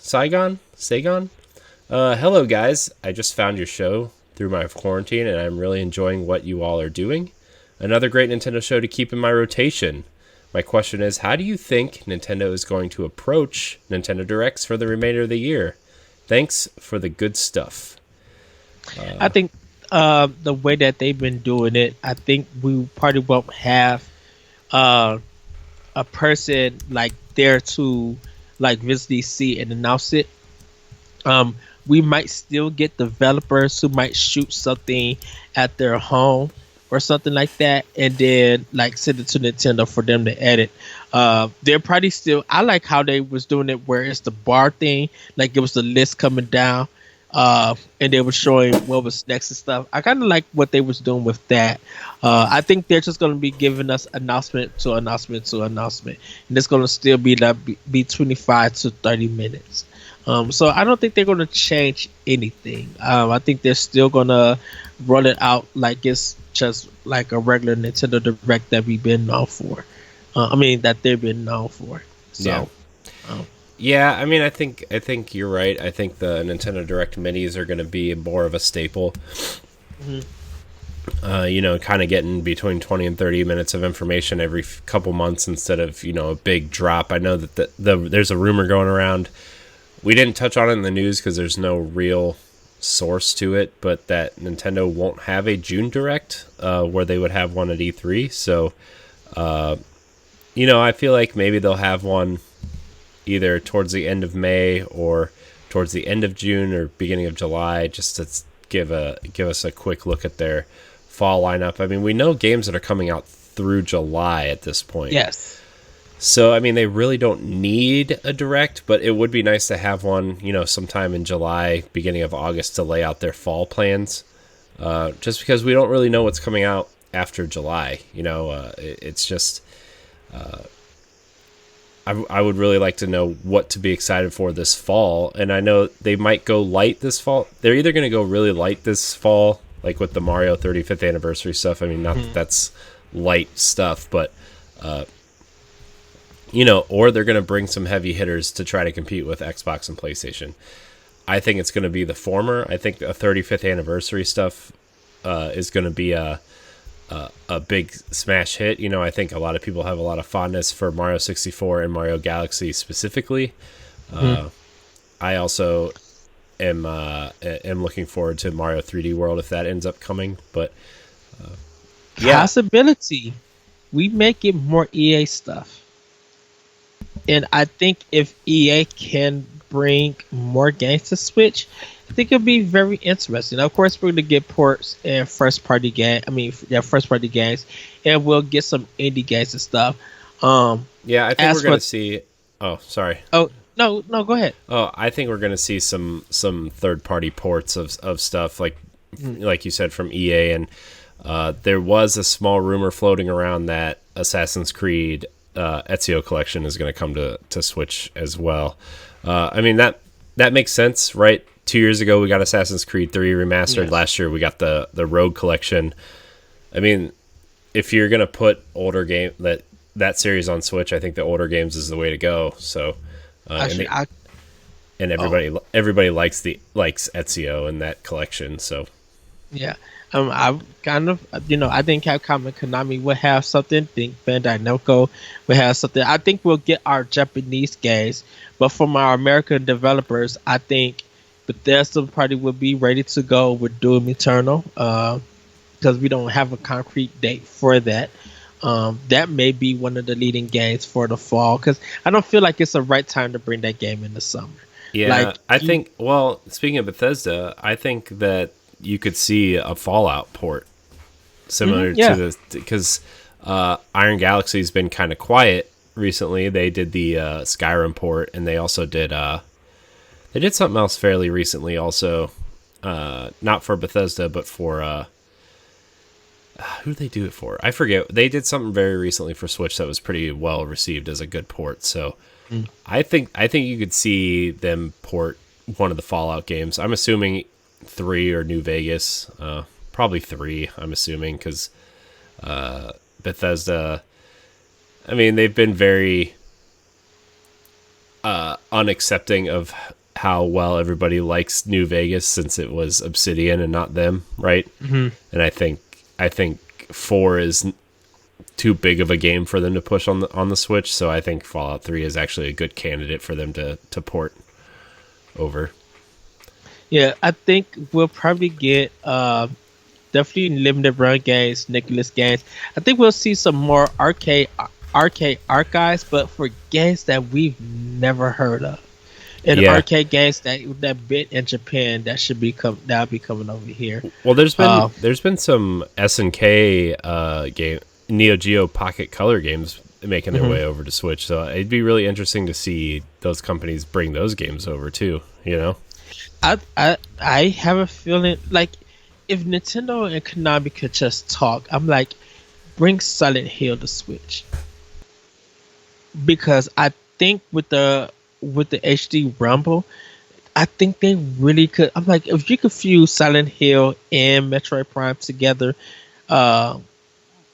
Hello, guys. I just found your show through my quarantine, and I'm really enjoying what you all are doing. Another great Nintendo show to keep in my rotation. My question is, how do you think Nintendo is going to approach Nintendo Directs for the remainder of the year? Thanks for the good stuff. I think the way that they've been doing it, I think we probably won't have a person like there to like visibly see and announce it. We might still get developers who might shoot something at their home or something like that, and then like send it to Nintendo for them to edit. They're probably still. I like how they was doing it, where it's the bar thing, like it was the list coming down, and they were showing what was next and stuff. I kind of like what they was doing with that. I think they're just going to be giving us announcement to announcement to announcement, and it's going to still be like be 25 to 30 minutes. So I don't think they're going to change anything. I think they're still going to run it out like it's just like a regular Nintendo Direct that we've been known for. That they've been known for. So, yeah. I mean, I think you're right. I think the Nintendo Direct minis are going to be more of a staple. Mm-hmm. Kind of getting between 20 and 30 minutes of information every couple months instead of a big drop. I know that there's a rumor going around. We didn't touch on it in the news because there's no real source to it, but that Nintendo won't have a June Direct where they would have one at E3. So, I feel like maybe they'll have one either towards the end of May or towards the end of June or beginning of July, just to give us a quick look at their fall lineup. I mean, we know games that are coming out through July at this point. Yes. So, I mean, they really don't need a Direct, but it would be nice to have one, sometime in July, beginning of August, to lay out their fall plans. Just because we don't really know what's coming out after July. It's just... I would really like to know what to be excited for this fall, and I know they might go light this fall. They're either going to go really light this fall, like with the Mario 35th anniversary stuff. I mean, not that that's light stuff, but... or they're going to bring some heavy hitters to try to compete with Xbox and PlayStation. I think it's going to be the former. I think a 35th anniversary stuff is going to be a big smash hit. I think a lot of people have a lot of fondness for Mario 64 and Mario Galaxy specifically. Mm-hmm. I also am looking forward to Mario 3D World if that ends up coming. But possibility, we may get more EA stuff. And I think if EA can bring more games to Switch, I think it'll be very interesting. Of course, we're going to get ports and first party games, and we'll get some indie games and stuff. I think we're going to see... Oh, sorry. Oh, no, go ahead. Oh, I think we're going to see some third party ports of stuff, like you said, from EA. And there was a small rumor floating around that Assassin's Creed... Ezio Collection is going to come to Switch as well. That makes sense, right? 2 years ago we got Assassin's Creed 3 remastered. Yes. Last year we got the Rogue Collection. I mean, if you're going to put older game that series on Switch, I think the older games is the way to go. So, everybody likes Ezio in that collection. So, yeah. I kind of, I think Capcom and Konami will have something. I think Bandai Namco will have something. I think we'll get our Japanese games, but from our American developers, I think Bethesda probably will be ready to go with Doom Eternal. because we don't have a concrete date for that. That may be one of the leading games for the fall because I don't feel like it's the right time to bring that game in the summer. Yeah, Like, I think. Well, speaking of Bethesda, I think that you could see a Fallout port similar to yeah, the because Iron Galaxy's been kind of quiet recently. They did the Skyrim port, and they also did they did something else fairly recently. Also, not for Bethesda, but for who did they do it for? I forget. They did something very recently for Switch that was pretty well received as a good port. So I think you could see them port one of the Fallout games. I'm assuming 3 or New Vegas. Probably 3. I'm assuming because Bethesda. I mean, they've been very unaccepting of how well everybody likes New Vegas since it was Obsidian and not them, right? Mm-hmm. And I think 4 is too big of a game for them to push on the Switch, so I think Fallout 3 is actually a good candidate for them to port over. yeah. I think we'll probably get definitely limited run games, Nicholas games. I think we'll see some more arcade archives, but for games that we've never heard of. And arcade games that bit in Japan that'll be coming over here. Well, there's been some SNK game Neo Geo Pocket Color games making their way over to Switch, so it'd be really interesting to see those companies bring those games over too. You know, I have a feeling like if Nintendo and Konami could just talk, I'm like, bring Silent Hill to Switch, because I think with the HD Rumble, I think they really could. I'm like, if you could fuse Silent Hill and Metroid Prime together,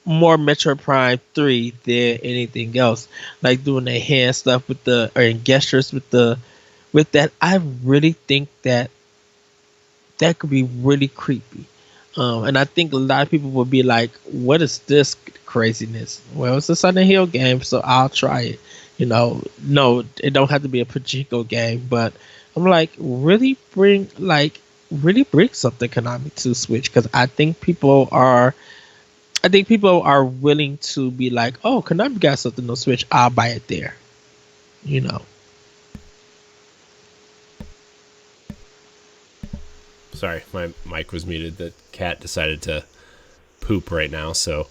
more Metroid Prime 3 than anything else, like doing the hand stuff with and gestures with that. I really think that could be really creepy. And I think a lot of people would be like, what is this craziness? Well, it's a Silent Hill game, so I'll try it. No, it don't have to be a Pachinko game, but I'm like, really bring something Konami to Switch, because I think people are willing to be like, oh, Konami got something on Switch, I'll buy it there. Sorry, my mic was muted. The cat decided to poop right now, so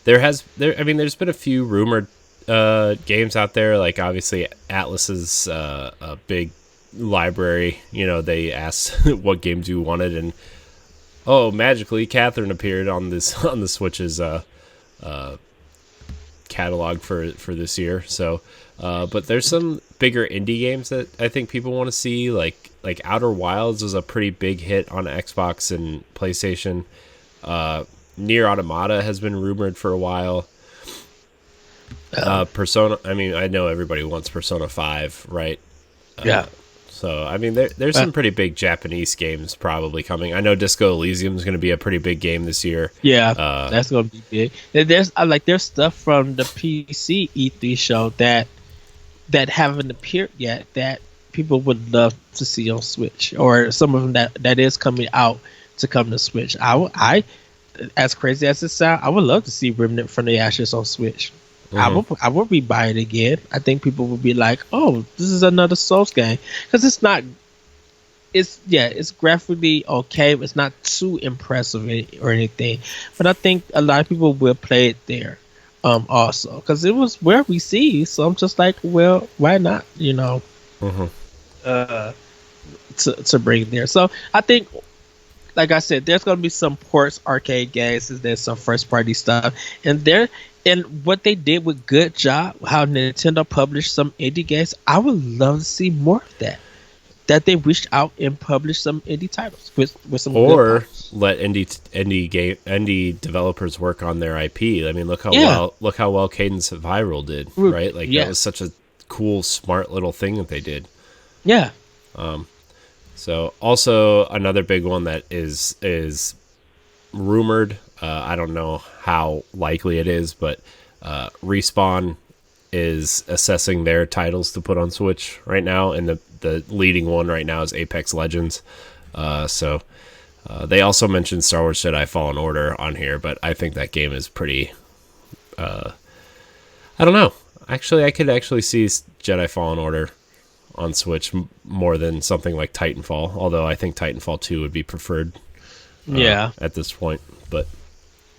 there's been a few rumored games out there, like obviously Atlas's a big library. They asked what games you wanted, and magically Catherine appeared on the Switch's catalog for this year. So but there's some bigger indie games that I think people want to see, like Outer Wilds was a pretty big hit on Xbox and PlayStation. Nier Automata has been rumored for a while. Persona, I know everybody wants Persona 5, right? Yeah. So, there's some pretty big Japanese games probably coming. I know Disco Elysium is going to be a pretty big game this year. Yeah, that's going to be big. And there's stuff from the PC E3 show that haven't appeared yet that people would love to see on Switch, or some of them that is coming out to come to Switch. I as crazy as it sounds, I would love to see Remnant from the Ashes on Switch. Mm-hmm. I would be buying it again. I think people would be like, "Oh, this is another Souls game," because it's not. It's graphically okay. But it's not too impressive or anything. But I think a lot of people will play it there, also, because it was well received. So I'm just like, well, why not? Mm-hmm. To bring it there. So I think, like I said, there's going to be some ports, arcade games, and there's some first party stuff, and what they did with good job, how Nintendo published some indie games, I would love to see more of that. That they reached out and published some indie titles with some, or let indie developers work on their IP. Look how well Cadence of Hyrule did, right? That was such a cool, smart little thing that they did. Yeah. So also another big one that is rumored. I don't know how likely it is, but Respawn is assessing their titles to put on Switch right now, and the leading one right now is Apex Legends. So They also mentioned Star Wars Jedi Fallen Order on here, but I think that game is pretty. I don't know. Actually, I could actually see Jedi Fallen Order on Switch more than something like Titanfall. Although I think Titanfall 2 would be preferred. At this point, but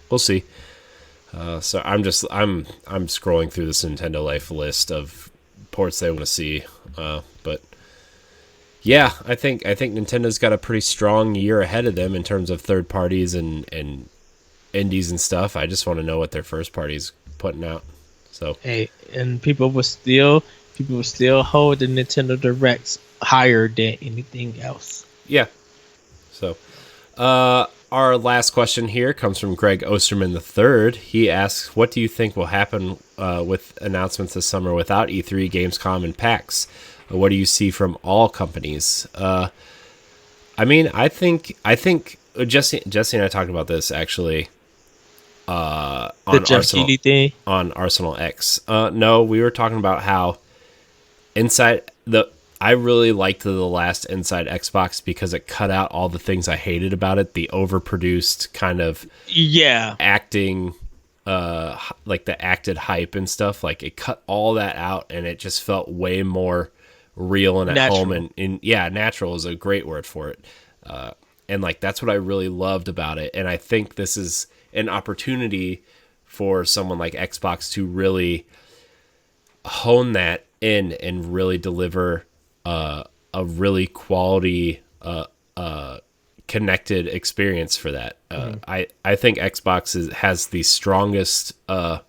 we'll see. So I'm scrolling through this Nintendo Life list of ports they want to see, but yeah, I think Nintendo's got a pretty strong year ahead of them in terms of third parties and indies and stuff. I just want to know what their first party's putting out. So hey, and people will still hold the Nintendo Directs higher than anything else. Yeah. So our last question here comes from Greg Osterman III. He asks, what do you think will happen with announcements this summer without E3, Gamescom, and PAX? What do you see from all companies? I think Jesse and I talked about this actually on the Jeff Keighley thing on Arsenal X. No, we were talking about how I really liked the last Inside Xbox because it cut out all the things I hated about it. The overproduced kind of acting, like the acted hype and stuff. Like it cut all that out, and it just felt way more real and at home. And natural is a great word for it. And like that's what I really loved about it. And I think this is an opportunity for someone like Xbox to really hone that in and really deliver a really quality connected experience for that. I think Xbox has the strongest I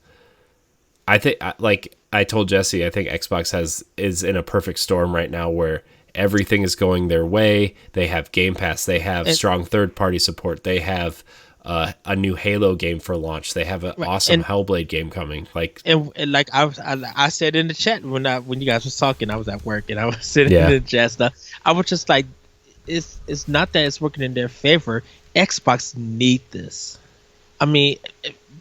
think, like I told Jesse, I think Xbox is in a perfect storm right now where everything is going their way. They have Game Pass, they have strong third party support, they have a new Halo game for launch. They have an awesome Hellblade game coming. Like like I said in the chat when you guys was talking, I was at work and I was sitting in the chat stuff. I was just like, it's not that it's working in their favor. Xbox need this. I mean,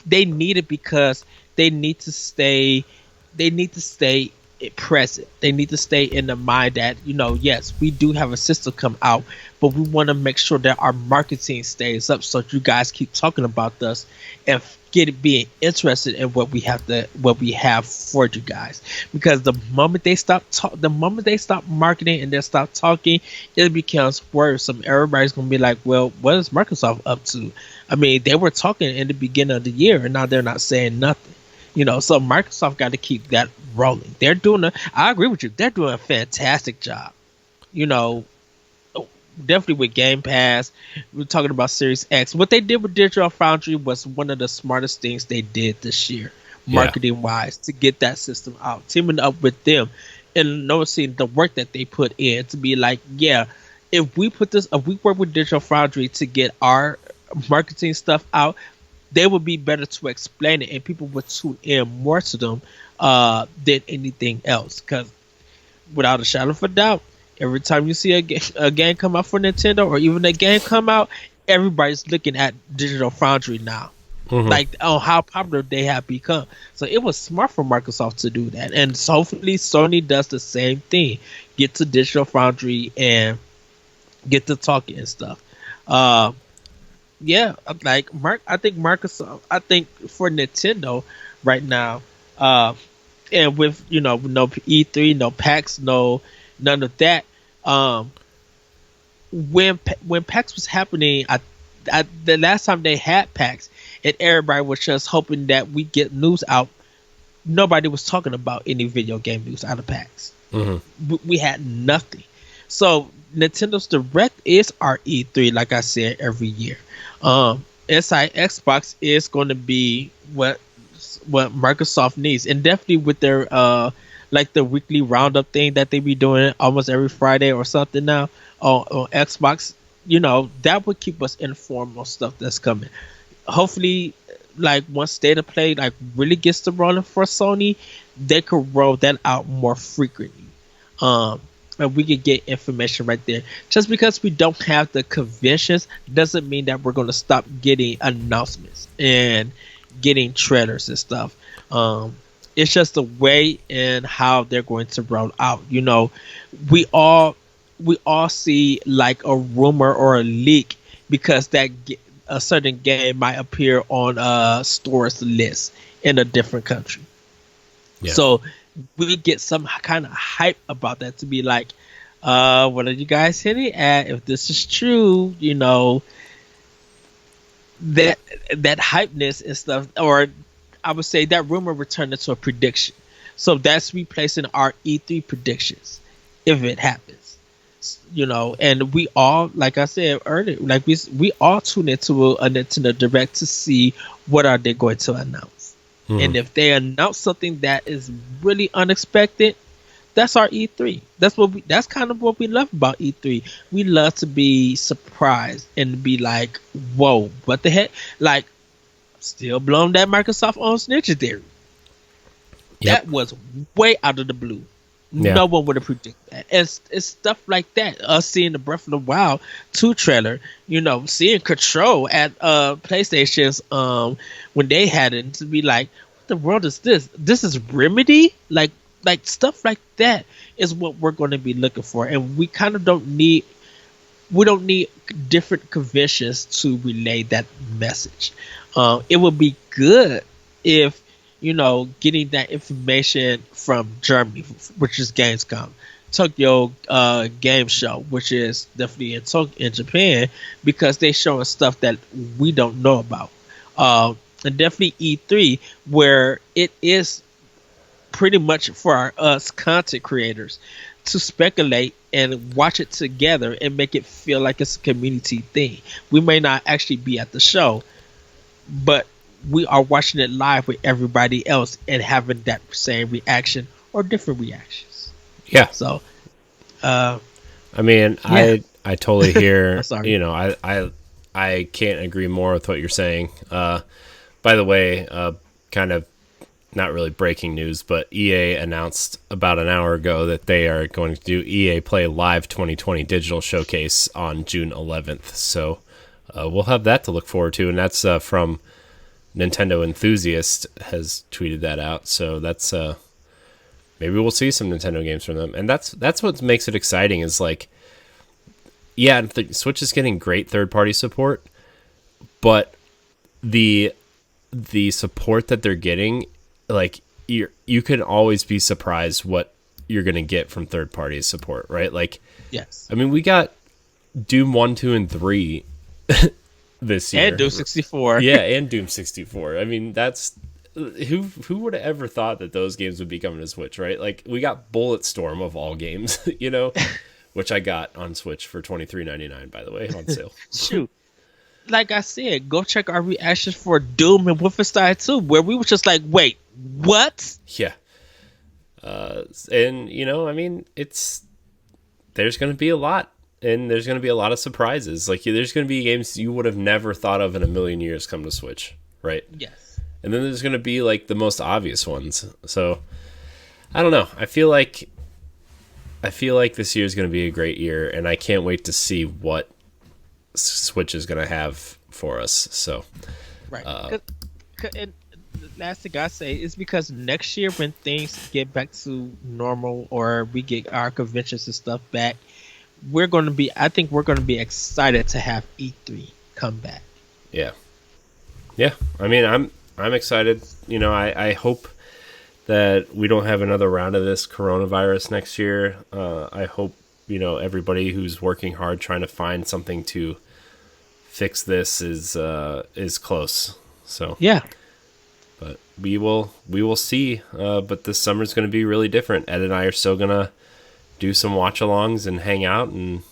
they need it because they need to stay present. They need to stay in the mind that, yes, we do have a system come out, but we want to make sure that our marketing stays up so you guys keep talking about us and being interested in what we have for you guys. Because the moment they stop marketing and they stop talking, it becomes worrisome. Everybody's gonna be like, well, what is Microsoft up to? I mean, they were talking in the beginning of the year and now they're not saying nothing. So Microsoft got to keep that rolling. I agree with you. They're doing a fantastic job. Definitely with Game Pass. We're talking about Series X. What they did with Digital Foundry was one of the smartest things they did this year, marketing wise, to get that system out, teaming up with them and noticing the work that they put in to be like, if we work with Digital Foundry to get our marketing stuff out, they would be better to explain it and people would tune in more to them than anything else. Because without a shadow of a doubt, every time you see a game come out for Nintendo or even a game come out, everybody's looking at Digital Foundry now. Like on how popular they have become. So it was smart for Microsoft to do that. And so hopefully Sony does the same thing. Get to Digital Foundry and get to talking and stuff. Like I think Microsoft, I think for Nintendo right now, and with no E3, no PAX, none of that. When PAX was happening, the last time they had PAX, and everybody was just hoping that we get news out. Nobody was talking about any video game news out of PAX. We had nothing. So Nintendo's Direct is our E3, like I said, every year. Inside Xbox is going to be what Microsoft needs, and definitely with their like the weekly roundup thing that they be doing almost every Friday or something now on Xbox. That would keep us informed on stuff that's coming. Hopefully, like once State of Play really gets to rolling for Sony, they could roll that out more frequently. And we could get information right there. Just because we don't have the conventions doesn't mean that we're going to stop getting announcements and getting trailers and stuff. It's just the way and how they're going to roll out. We all see like a rumor or a leak because a certain game might appear on a store's list in a different country. Yeah. So we get some kind of hype about that to be like, what are you guys hitting at? If this is true, that hypeness and stuff, or I would say that rumor will turn into a prediction. So that's replacing our E3 predictions if it happens. And we all, like I said earlier, like we all tune into a Nintendo Direct to see what are they going to announce. And if they announce something that is really unexpected, that's our E3. That's kind of what we love about E3. We love to be surprised and be like, whoa, what the heck? Like, still blown that Microsoft owns Ninja Theory. Yep. That was way out of the blue. Yeah. No one would have predicted that. It's stuff like that. Us seeing the Breath of the Wild 2 trailer, seeing Control at PlayStation's when they had it, to be like, what the world is this? This is Remedy? Like stuff like that is what we're going to be looking for, and we kind of don't need different conventions to relay that message. It would be good if getting that information from Germany, which is Gamescom, Tokyo Game Show, which is definitely in Japan, because they showing stuff that we don't know about, and definitely E3, where it is pretty much for us content creators to speculate and watch it together and make it feel like it's a community thing. We may not actually be at the show, but we are watching it live with everybody else and having that same reaction or different reactions. Yeah. So, I mean, yeah. I totally hear. Sorry. I can't agree more with what you're saying. By the way, kind of not really breaking news, but EA announced about an hour ago that they are going to do EA Play Live 2020 Digital Showcase on June 11th. So we'll have that to look forward to, and that's from Nintendo Enthusiast has tweeted that out. So that's maybe we'll see some Nintendo games from them, and that's what makes it exciting. Is like, yeah, the Switch is getting great third-party support, but the support that they're getting, like, you can always be surprised what you're going to get from third-party support, right? Like, yes. I mean, we got Doom 1, 2, and 3 this year. And Doom 64. Yeah, and Doom 64. I mean, that's... Who would have ever thought that those games would be coming to Switch, right? Like, we got Bulletstorm of all games, which I got on Switch for $23.99, by the way, on sale. Shoot. Like I said, go check our reactions for Doom and Wolfenstein 2, where we were just like, wait, what? Yeah. And, I mean, there's going to be a lot, and there's going to be a lot of surprises. Like, there's going to be games you would have never thought of in a million years come to Switch, right? Yes. And then there's going to be, like, the most obvious ones. So, I don't know. I feel like this year is going to be a great year, and I can't wait to see what Switch is going to have for us. So, right. And the last thing I say is because next year when things get back to normal or we get our conventions and stuff back, I think we're going to be excited to have E3 come back. Yeah. Yeah. I mean, I'm excited. I hope that we don't have another round of this coronavirus next year. I hope, everybody who's working hard trying to find something to fix this is close. So yeah, but we will see. But this summer's going to be really different. Ed and I are still gonna do some watch-alongs and hang out and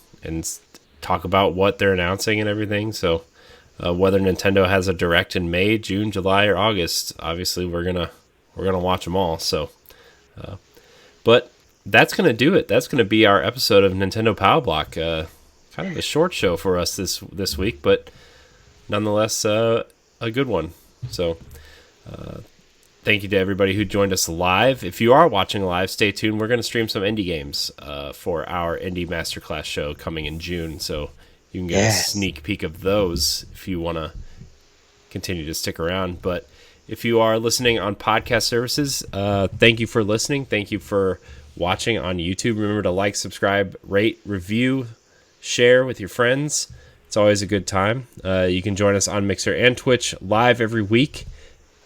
talk about what they're announcing and everything. So whether Nintendo has a direct in May, June, July, or August, obviously we're gonna watch them all. So, but that's gonna do it. That's gonna be our episode of Nintendo Power Block. Kind of a short show for us this week, but nonetheless a good one. So thank you to everybody who joined us live. If you are watching live, stay tuned. We're going to stream some indie games for our Indie Masterclass show coming in June, so you can get a sneak peek of those if you want to continue to stick around. But if you are listening on podcast services, thank you for listening. Thank you for watching on YouTube. Remember to like, subscribe, rate, review, share with your friends. It's It's always a good time. You can join us on Mixer and Twitch live every week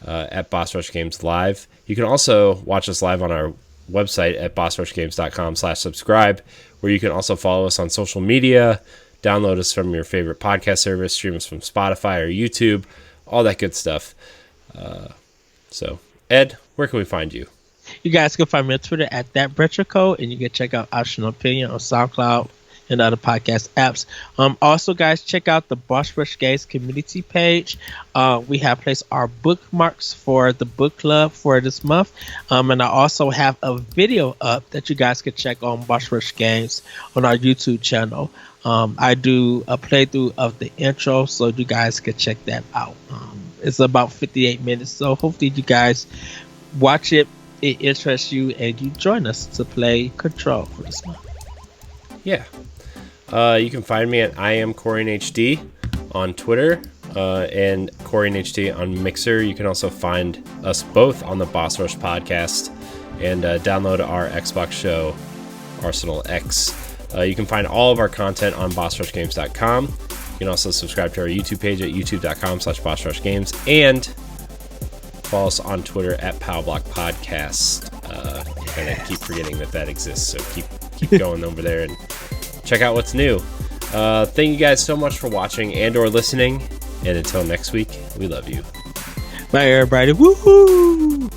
at Boss Rush Games Live. You can also watch us live on our website at bossrushgames.com/subscribe, where you can also follow us on social media, download us from your favorite podcast service, stream us from Spotify or YouTube, all that good stuff. So, Ed, where can we find you? You guys can find me on Twitter at ThatRetroCode, and you can check out Optional Opinion on SoundCloud and other podcast apps. Also, guys, check out the Boss Rush Games community page. We have placed our bookmarks for the book club for this month. And I also have a video up that you guys can check on Boss Rush Games on our YouTube channel. I do a playthrough of the intro, so you guys can check that out. It's about 58 minutes, so hopefully you guys watch it, it interests you, and you join us to play Control for this month. Yeah. You can find me at IamCorianHD on Twitter and CorianHD on Mixer. You can also find us both on the Boss Rush podcast and download our Xbox show, Arsenal X. You can find all of our content on bossrushgames.com. You can also subscribe to our YouTube page at youtube.com/bossrushgames and follow us on Twitter at PowBlockPodcast. And I keep forgetting that exists, so keep going over there and check out what's new. Thank you guys so much for watching and or listening. And until next week, we love you. Bye, everybody. Woohoo!